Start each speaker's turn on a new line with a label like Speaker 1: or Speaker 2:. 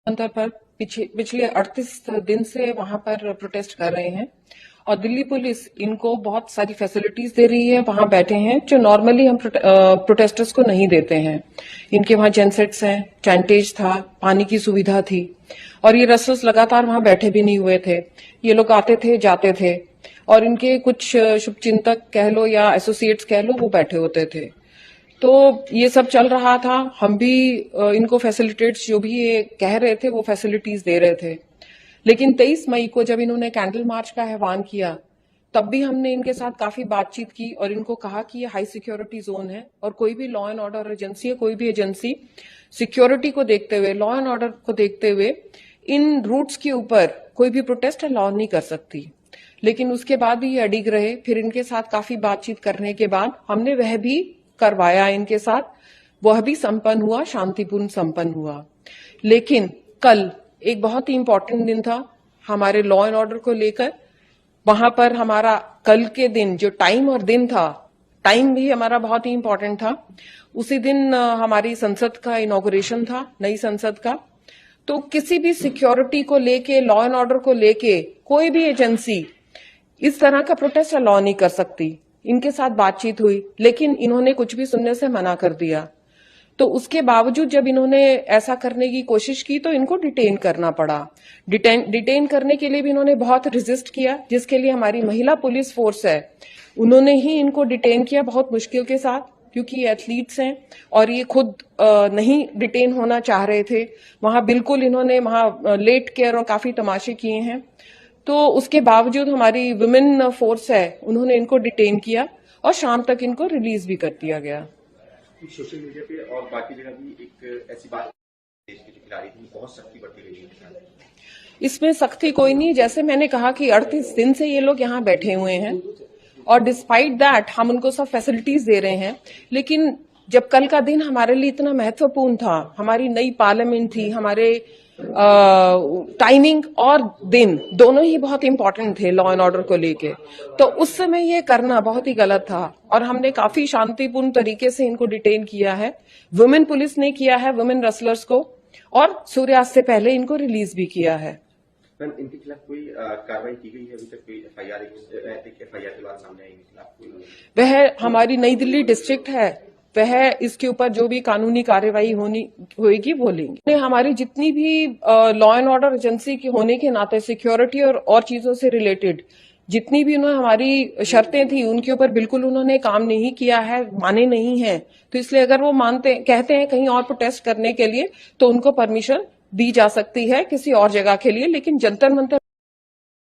Speaker 1: अंतर पर पिछले 38 दिन से वहां पर प्रोटेस्ट कर रहे हैं और दिल्ली पुलिस इनको बहुत सारी फैसिलिटीज दे रही है। वहां बैठे हैं जो नॉर्मली हम प्रोटेस्टर्स को नहीं देते हैं। इनके वहां जेनसेट्स हैं, टेंटेज था, पानी की सुविधा थी और ये रेस्टर्स लगातार वहां बैठे भी नहीं हुए थे। ये लोग आते थे, जाते थे और इनके कुछ शुभचिंतक कह लो या एसोसिएट्स कह लो, वो बैठे होते थे। तो ये सब चल रहा था। हम भी इनको फैसिलिटेट्स जो भी ये कह रहे थे वो फैसिलिटीज दे रहे थे। लेकिन 23 मई को जब इन्होंने कैंडल मार्च का आह्वान किया तब भी हमने इनके साथ काफी बातचीत की और इनको कहा कि ये हाई सिक्योरिटी जोन है और कोई भी लॉ एंड ऑर्डर एजेंसी है, कोई भी एजेंसी सिक्योरिटी को देखते हुए, लॉ एंड ऑर्डर को देखते हुए इन रूट्स के ऊपर कोई भी प्रोटेस्ट अलाउ नहीं कर सकती। लेकिन उसके बाद भी ये अडिग रहे। फिर इनके साथ काफी बातचीत करने के बाद हमने वह भी करवाया इनके साथ, वह भी संपन्न हुआ, शांतिपूर्ण संपन्न हुआ। लेकिन कल एक बहुत ही इंपॉर्टेंट दिन था हमारे लॉ एंड ऑर्डर को लेकर। वहां पर हमारा कल के दिन जो टाइम और दिन था, टाइम भी हमारा बहुत ही इंपॉर्टेंट था। उसी दिन हमारी संसद का इनॉग्रेशन था, नई संसद का। तो किसी भी सिक्योरिटी को लेके, लॉ एंड ऑर्डर को लेके कोई भी एजेंसी इस तरह का प्रोटेस्ट अलाउ नहीं कर सकती। इनके साथ बातचीत हुई लेकिन इन्होंने कुछ भी सुनने से मना कर दिया। तो उसके बावजूद जब इन्होंने ऐसा करने की कोशिश की तो इनको डिटेन करना पड़ा। डिटेन करने के लिए भी इन्होंने बहुत रेजिस्ट किया, जिसके लिए हमारी महिला पुलिस फोर्स है, उन्होंने ही इनको डिटेन किया बहुत मुश्किल के साथ, क्योंकि ये एथलीट्स हैं और ये खुद नहीं डिटेन होना चाह रहे थे। वहां बिल्कुल इन्होंने वहां लेट केयर और काफी तमाशे किए हैं। तो उसके बावजूद हमारी वुमेन फोर्स है, उन्होंने इनको डिटेन किया और शाम तक इनको रिलीज भी कर दिया गया।
Speaker 2: सोशल मीडिया पे और बाकी जगह भी एक ऐसी बात देश के जो खिलाड़ी थी बहुत सख्ती बढ़ती रही है।
Speaker 1: इसमें सख्ती कोई नहीं। जैसे मैंने कहा कि 38 दिन से ये लोग यहाँ बैठे हुए हैं और डिस्पाइट दैट हम उनको सब फैसिलिटीज दे रहे हैं। लेकिन जब कल का दिन हमारे लिए इतना महत्वपूर्ण था, हमारी नई पार्लियामेंट थी, हमारे टाइमिंग और दिन दोनों ही बहुत इंपॉर्टेंट थे लॉ एंड ऑर्डर को लेके, तो उस समय ये करना बहुत ही गलत था और हमने काफी शांतिपूर्ण तरीके से इनको डिटेन किया है। वुमेन पुलिस ने किया है, वुमेन रेसलर्स को, और सूर्यास्त से पहले इनको रिलीज भी किया है।
Speaker 2: इनके खिलाफ कोई कार्रवाई की गई है अभी तक? कोई एफआईआर के बाद सामने आई इनके खिलाफ कोई?
Speaker 1: वह हमारी नई दिल्ली डिस्ट्रिक्ट है, वह इसके ऊपर जो भी कानूनी कार्यवाही होगी वो लेंगे। हमारी जितनी भी लॉ एंड ऑर्डर एजेंसी की होने के नाते सिक्योरिटी और चीजों से रिलेटेड जितनी भी उन्होंने हमारी शर्तें थी उनके ऊपर बिल्कुल उन्होंने काम नहीं किया है, माने नहीं है। तो इसलिए अगर वो कहते हैं कहीं और प्रोटेस्ट करने के लिए तो उनको परमिशन दी जा सकती है किसी और जगह के लिए, लेकिन जंतर मंतर